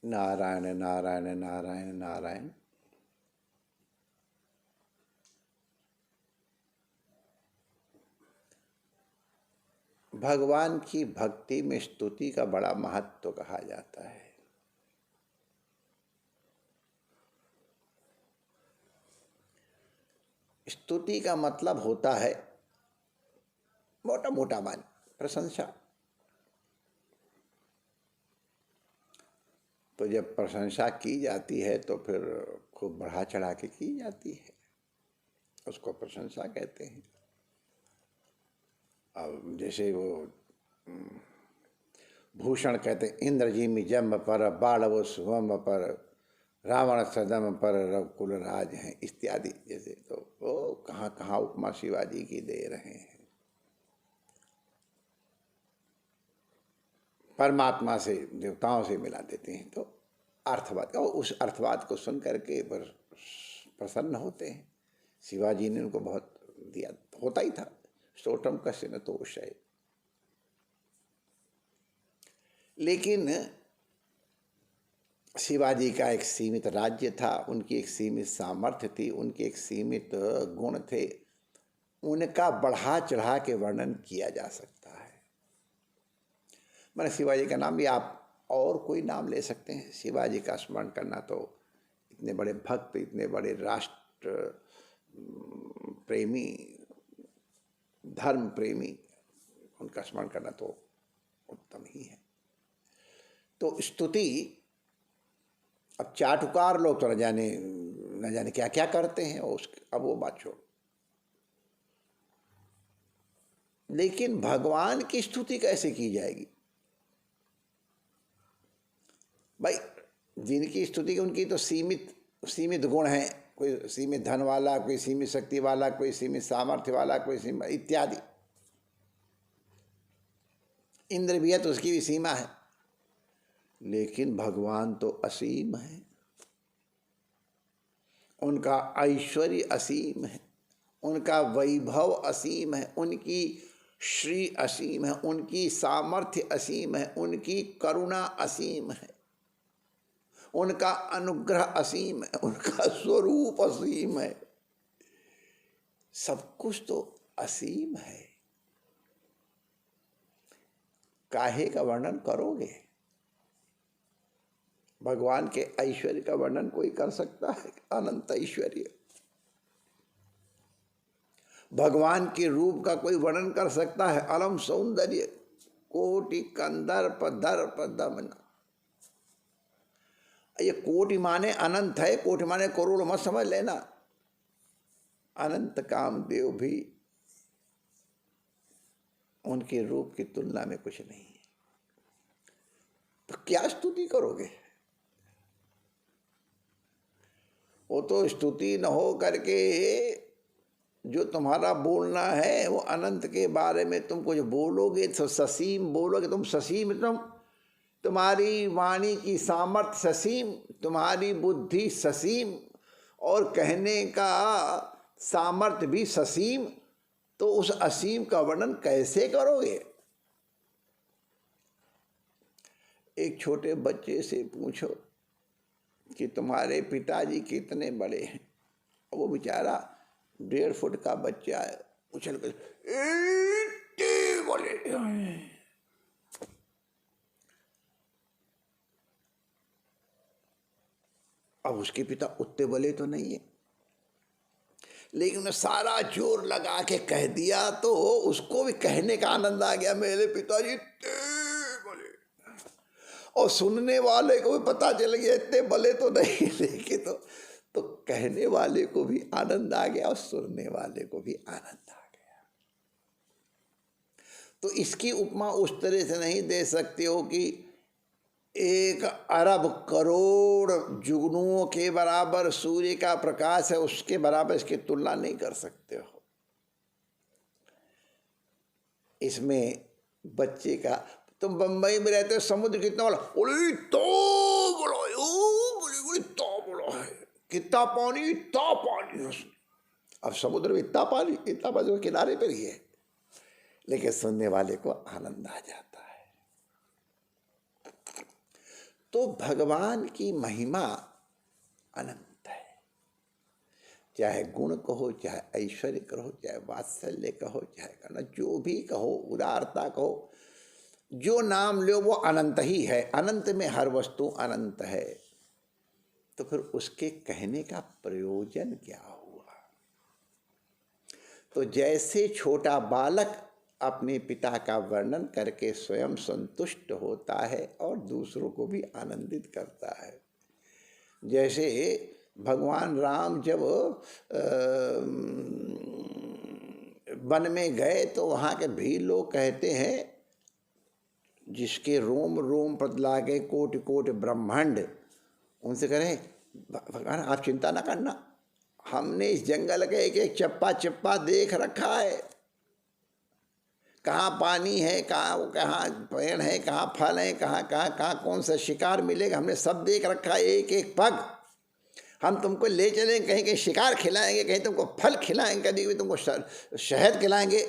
नारायण नारायण नारायण नारायण। भगवान की भक्ति में स्तुति का बड़ा महत्व कहा जाता है। स्तुति का मतलब होता है मोटा मोटा मान प्रशंसा। तो जब प्रशंसा की जाती है तो फिर खूब बढ़ा चढ़ा के की जाती है, उसको प्रशंसा कहते हैं। अब जैसे वो भूषण कहते हैं, इंद्रजीमि जम पर बाढ़ सुवम पर रावण सदम पर रघुकुल राज हैं इत्यादि। जैसे तो वो कहाँ कहाँ उपमा शिवाजी की दे रहे हैं। परमात्मा से देवताओं से मिला देते हैं। तो अर्थवाद का उस अर्थवाद को सुन करके प्रसन्न होते हैं। शिवाजी ने उनको बहुत दिया, होता ही था, स्तोत्रम कस्य न तोषय। लेकिन शिवाजी का एक सीमित राज्य था, उनकी एक सीमित सामर्थ्य थी, उनके एक सीमित गुण थे। उनका बढ़ा चढ़ा के वर्णन किया जा सकता है। मैंने शिवाजी का नाम भी आप और कोई नाम ले सकते हैं। शिवाजी का स्मरण करना तो, इतने बड़े भक्त, इतने बड़े राष्ट्र प्रेमी, धर्म प्रेमी, उनका स्मरण करना तो उत्तम ही है। तो स्तुति, अब चाटुकार लोग तो न जाने क्या क्या करते हैं, अब वो बात छोड़। लेकिन भगवान की स्तुति कैसे की जाएगी भाई? जिनकी स्तुति, उनकी तो सीमित गुण हैं। कोई सीमित धन वाला, कोई सीमित शक्ति वाला, कोई सीमित सामर्थ्य वाला, कोई सीमित इत्यादि। इंद्र भी है तो उसकी भी सीमा है। लेकिन भगवान तो असीम है, उनका ऐश्वर्य असीम है, उनका वैभव असीम है, उनकी श्री असीम है, उनकी सामर्थ्य असीम है, उनकी करुणा असीम है, उनका अनुग्रह असीम है, उनका स्वरूप असीम है। सब कुछ तो असीम है। काहे का वर्णन करोगे? भगवान के ऐश्वर्य का वर्णन कोई कर सकता है? अनंत ऐश्वर्य। भगवान के रूप का कोई वर्णन कर सकता है? अलम सौंदर्य कोटि कंदर्प दर्प दमन। ये कोटि माने अनंत है, कोटि माने करोड़ मत समझ लेना। अनंत कामदेव भी उनके रूप की तुलना में कुछ नहीं है। तो क्या स्तुति करोगे? वो तो स्तुति न हो करके जो तुम्हारा बोलना है वो अनंत के बारे में तुम कुछ बोलोगे तो ससीम बोलोगे। तुम ससीम, तुम्हारी वाणी की सामर्थ्य ससीम, तुम्हारी बुद्धि ससीम, और कहने का सामर्थ्य भी ससीम। तो उस असीम का वर्णन कैसे करोगे? एक छोटे बच्चे से पूछो कि तुम्हारे पिताजी कितने बड़े हैं, वो बेचारा 1.5 फुट का बच्चा है, उछल कर इतने बड़े। अब उसके पिता उतने बड़े तो नहीं है, लेकिन उन्हें सारा जोर लगा के कह दिया तो उसको भी कहने का आनंद आ गया, मेरे पिताजी इतने बड़े। और सुनने वाले को भी पता चल गया इतने बड़े तो नहीं, लेकिन तो कहने वाले को भी आनंद आ गया और सुनने वाले को भी आनंद आ गया। तो इसकी उपमा उस तरह से नहीं दे सकते हो कि 1 अरब करोड़ जुगनुओं के बराबर सूर्य का प्रकाश है, उसके बराबर इसकी तुलना नहीं कर सकते हो। इसमें बच्चे का, तुम बंबई में रहते हो, समुद्र कितना बड़ा, बड़ा है, कितना पानी, इतना पानी। अब समुद्र में इतना पानी किनारे पर ही है, लेकिन सुनने वाले को आनंद आ जाता है। तो भगवान की महिमा अनंत है। चाहे गुण कहो, चाहे ऐश्वर्य कहो, चाहे वात्सल्य कहो, चाहे करना जो भी कहो, उदारता कहो, जो नाम लो वो अनंत ही है। अनंत में हर वस्तु अनंत है। तो फिर उसके कहने का प्रयोजन क्या हुआ? तो जैसे छोटा बालक अपने पिता का वर्णन करके स्वयं संतुष्ट होता है और दूसरों को भी आनंदित करता है, जैसे भगवान राम जब वन में गए तो वहाँ के भी लोग कहते हैं, जिसके रोम रोम पर लागे कोटि कोटि ब्रह्मांड, उनसे करें भगवान आप चिंता ना करना, हमने इस जंगल के एक एक चप्पा चप्पा देख रखा है, कहाँ पानी है, कहाँ पेड़ है, कहाँ फल है, कहाँ कहाँ कहाँ कौन सा शिकार मिलेगा, हमने सब देख रखा है एक एक पग। हम तुमको ले चलेंगे, कहीं कहीं शिकार खिलाएंगे, कहीं तुमको फल खिलाएंगे, कभी भी तुमको शहद खिलाएंगे।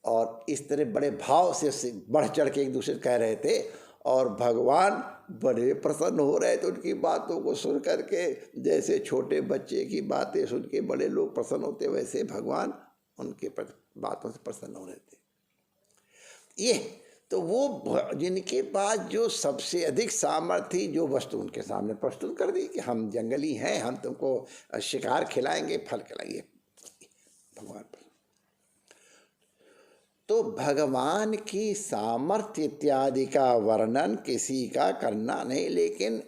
और इस तरह बड़े भाव से बढ़ चढ़ के एक दूसरे कह रहे थे, और भगवान बड़े प्रसन्न हो रहे थे उनकी बातों को सुन करके। जैसे छोटे बच्चे की बातें सुन के बड़े लोग प्रसन्न होते, वैसे भगवान उनके बातों से प्रसन्न हो रहे थे। ये तो वो जिनके पास जो सबसे अधिक सामर्थ्य, जो वस्तु उनके सामने प्रस्तुत कर दी कि हम जंगली हैं, हम तुमको शिकार खिलाएंगे, फल खिलाएंगे, भगवान। तो भगवान की सामर्थ्य इत्यादि का वर्णन किसी का करना नहीं, लेकिन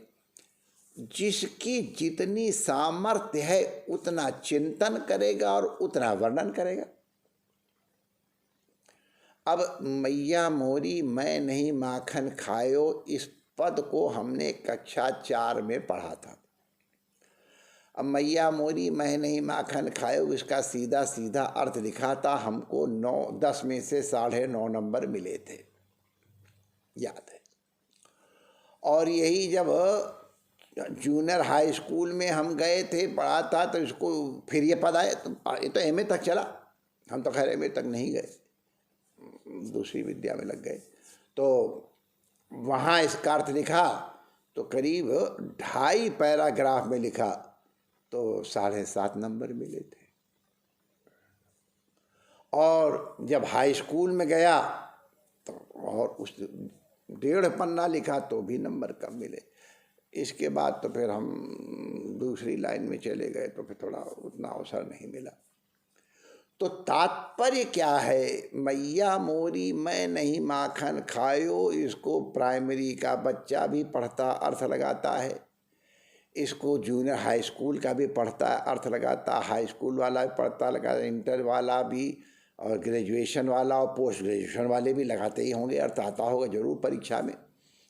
जिसकी जितनी सामर्थ्य है उतना चिंतन करेगा और उतना वर्णन करेगा। अब मैया मोरी मैं नहीं माखन खायो, इस पद को हमने कक्षा 4 में पढ़ा था। अब मैया मोरी मैं नहीं माखन खायो, इसका सीधा सीधा अर्थ लिखा था, हमको 9-10 में से 9.5 नंबर मिले थे, याद है। और यही जब जूनियर हाई स्कूल में हम गए थे, पढ़ा था, तो इसको फिर ये पद आए, तो ये तो एमए तक चला। हम तो खैर एमए तक नहीं गए, दूसरी विद्या में लग गए। तो वहाँ इसका अर्थ लिखा तो करीब 2.5 पैराग्राफ में लिखा, तो 7.5 नंबर मिले थे। और जब हाई स्कूल में गया तो और उस 1.5 पन्ना लिखा तो भी नंबर कम मिले। इसके बाद तो फिर हम दूसरी लाइन में चले गए, तो फिर थोड़ा उतना अवसर नहीं मिला। तो तात्पर्य क्या है? मैया मोरी मैं नहीं माखन खायो, इसको प्राइमरी का बच्चा भी पढ़ता अर्थ लगाता है, इसको जूनियर हाई स्कूल का भी पढ़ता अर्थ लगाता, हाई स्कूल वाला भी पढ़ता लगाता, इंटर वाला भी, और ग्रेजुएशन वाला और पोस्ट ग्रेजुएशन वाले भी लगाते ही होंगे, अर्थ आता होगा जरूर परीक्षा में।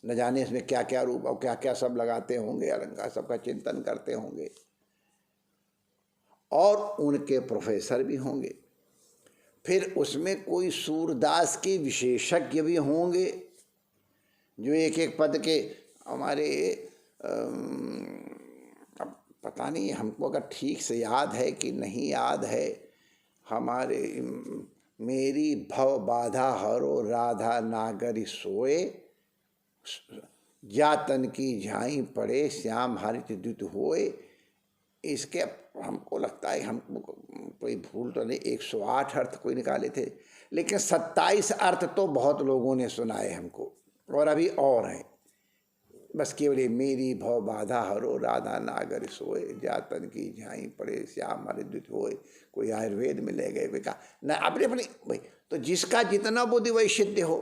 न जाने इसमें क्या क्या रूप और क्या क्या सब लगाते होंगे, अलंकार सबका चिंतन करते होंगे, और उनके प्रोफेसर भी होंगे। फिर उसमें कोई सूरदास के विशेषज्ञ भी होंगे, जो एक एक पद के हमारे अब पता नहीं हमको अगर ठीक से याद है कि नहीं याद है, हमारे मेरी भव बाधा हरो राधा नागरी सोए, जातन की झाई पड़े श्याम हरित द्युत होए। इसके हमको लगता है, हमको कोई भूल तो नहीं, 108 अर्थ कोई निकाले थे, लेकिन 27 अर्थ तो बहुत लोगों ने सुनाए हमको, और अभी और हैं। बस केवल मेरी भव बाधा हरो राधा नागर सोए, जातन की झाई पड़े श्याम हरिद्युत होए। कोई आयुर्वेद में ले गए, कहा न अपने अपनी भाई, तो जिसका जितना बुद्धि वैशिष्य हो,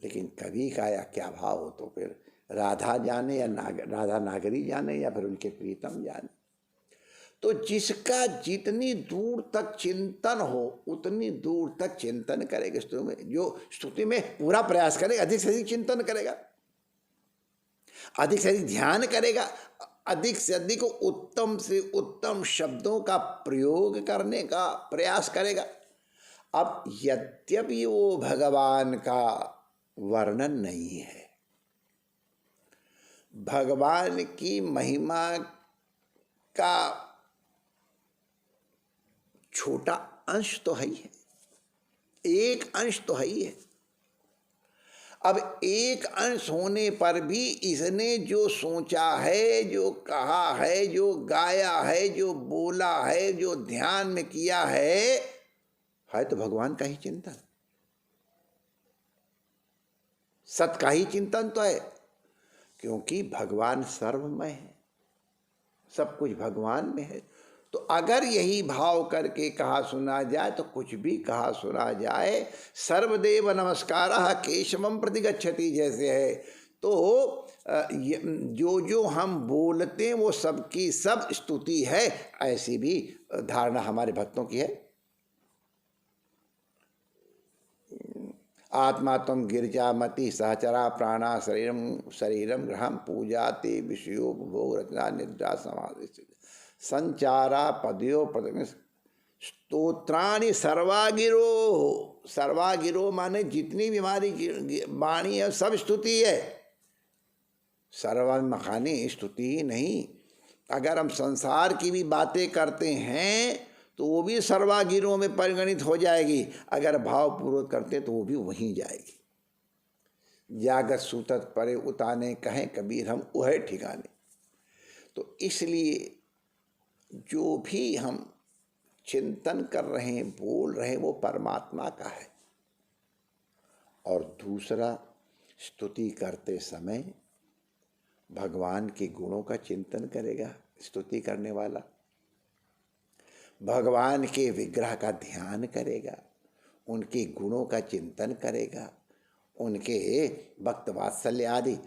लेकिन कवि का या क्या भाव हो, तो फिर राधा जाने या राधा नागरी जाने या फिर उनके प्रीतम जाने। तो जिसका जितनी दूर तक चिंतन हो उतनी दूर तक चिंतन करेगा स्तुति में, जो स्तुति में पूरा प्रयास करेगा, अधिक से अधिक चिंतन करेगा, अधिक से अधिक ध्यान करेगा, अधिक से अधिक उत्तम से उत्तम शब्दों का प्रयोग करने का प्रयास करेगा। अब यद्यपि वो भगवान का वर्णन नहीं है, भगवान की महिमा का छोटा अंश तो है ही है, एक अंश तो है ही है। अब एक अंश होने पर भी इसने जो सोचा है, जो कहा है, जो गाया है, जो बोला है, जो ध्यान में किया है तो भगवान का ही चिंतन, सत का ही चिंतन तो है, क्योंकि भगवान सर्वमय है, सब कुछ भगवान में है। तो अगर यही भाव करके कहा सुना जाए तो कुछ भी कहा सुना जाए, सर्वदेव नमस्कारः केशवम प्रति गच्छति जैसे है, तो जो जो हम बोलते हैं वो सबकी सब स्तुति है, ऐसी भी धारणा हमारे भक्तों की है। आत्मा तम गिरजामति सहचरा प्राणा शरीरम शरीरम ग्रहम पूजा ते विषयो भोग रचना निद्रा समाधि संचारा पदयो पद स्तोत्राणि सर्वागिरो, सर्वागिरो माने जितनी भी हमारी वाणी है सब स्तुति है। सर्व मखानी स्तुति ही नहीं, अगर हम संसार की भी बातें करते हैं तो वो भी सर्वागिरों में परिगणित हो जाएगी, अगर भावपूर्वक करते तो वो भी वहीं जाएगी। जागत सूतत परे उताने कहें कबीर हम वह ठिकाने। तो इसलिए जो भी हम चिंतन कर रहे हैं, बोल रहे हैं, वो परमात्मा का है। और दूसरा, स्तुति करते समय भगवान के गुणों का चिंतन करेगा स्तुति करने वाला, भगवान के विग्रह का ध्यान करेगा, उनके गुणों का चिंतन करेगा, उनके भक्त वात्सल्य आदि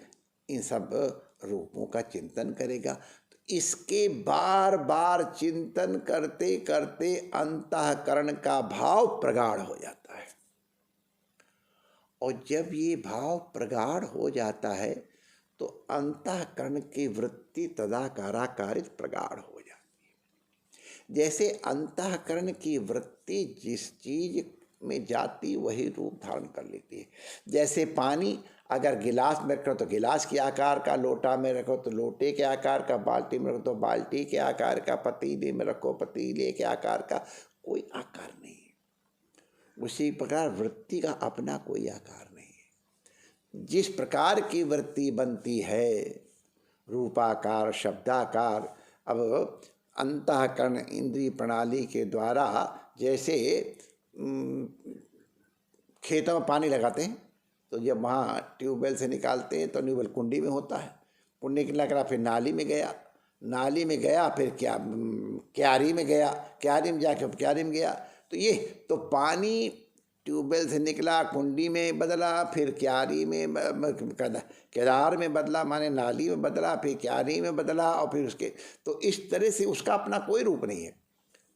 इन सब रूपों का चिंतन करेगा। तो इसके बार बार चिंतन करते करते अंतःकरण का भाव प्रगाढ़ हो जाता है, और जब ये भाव प्रगाढ़ हो जाता है तो अंतःकरण की वृत्ति तदाकाराकारित प्रगाढ़ हो जाती है। जैसे अंतःकरण की वृत्ति जिस चीज में जाती वही रूप धारण कर लेती है। जैसे पानी अगर गिलास में रखो तो गिलास के आकार का, लोटा में रखो तो लोटे के आकार का, बाल्टी में रखो तो बाल्टी के आकार का, पतीले में रखो पतीले के आकार का, कोई आकार नहीं है। उसी प्रकार वृत्ति का अपना कोई आकार नहीं है। जिस प्रकार की वृत्ति बनती है, रूपाकार, शब्दाकार, अब अंतःकरण इंद्रिय प्रणाली के द्वारा, जैसे खेतों में पानी लगाते हैं तो जब वहाँ ट्यूबवेल से निकालते हैं तो ट्यूबवेल कुंडी में होता है, कुंडी के लग रहा, फिर नाली में गया, नाली में गया, फिर क्यारी में गया, क्यारी में जाके क्यारी में गया। तो ये तो पानी ट्यूबवेल से निकला, कुंडी में बदला, फिर क्यारी में केदार में बदला, माने नाली में बदला, फिर क्यारी में बदला, और फिर उसके, तो इस तरह से उसका अपना कोई रूप नहीं है।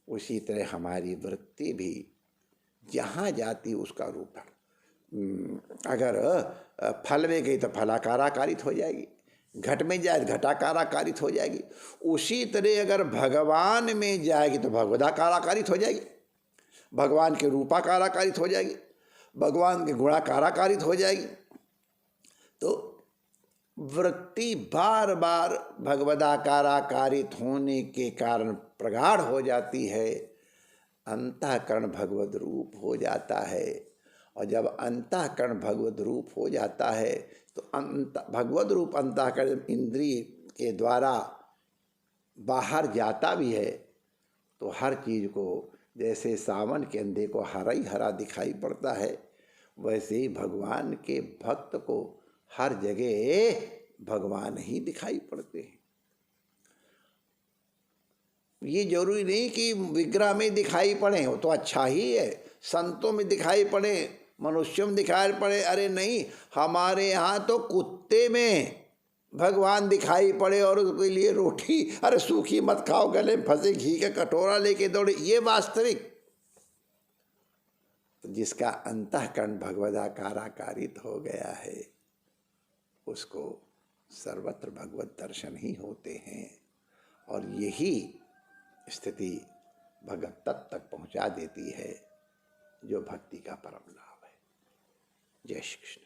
उसी तरह हमारी वृत्ति भी जहाँ जाती उसका रूप है। अगर फल में गई तो फलाकाराकारित हो जाएगी, घट में जाए तो घटाकाराकारित हो जाएगी। उसी तरह अगर भगवान में जाएगी तो भगवदाकाराकारित हो जाएगी, भगवान के रूपाकाराकारित हो जाएगी, भगवान के गुणाकाराकारित हो जाएगी। तो वृत्ति बार बार भगवदाकाराकारित होने के कारण प्रगाढ़ हो जाती है, अंतःकरण भगवद रूप हो जाता है। और जब अंतःकरण भगवद रूप हो जाता है तो भगवद रूप अंतःकरण इंद्रिय के द्वारा बाहर जाता भी है। तो हर चीज़ को, जैसे सावन के अंधे को हरा ही हरा दिखाई पड़ता है, वैसे ही भगवान के भक्त को हर जगह भगवान ही दिखाई पड़ते हैं। ये जरूरी नहीं कि विग्रह में दिखाई पड़े हो तो अच्छा ही है, संतों में दिखाई पड़े, मनुष्यों में दिखाई पड़े, अरे नहीं, हमारे यहाँ तो कुत्ते में भगवान दिखाई पड़े और उसके लिए रोटी, अरे सूखी मत खाओ, गले में फंसे, घी का कटोरा लेके दौड़े, ये वास्तविक। तो जिसका अंतःकरण भगवदाकाराकारित हो गया है उसको सर्वत्र भगवत दर्शन ही होते हैं, और यही स्थिति भगत तक पहुंचा देती है जो भक्ति का परम लाभ है। जय श्री कृष्ण।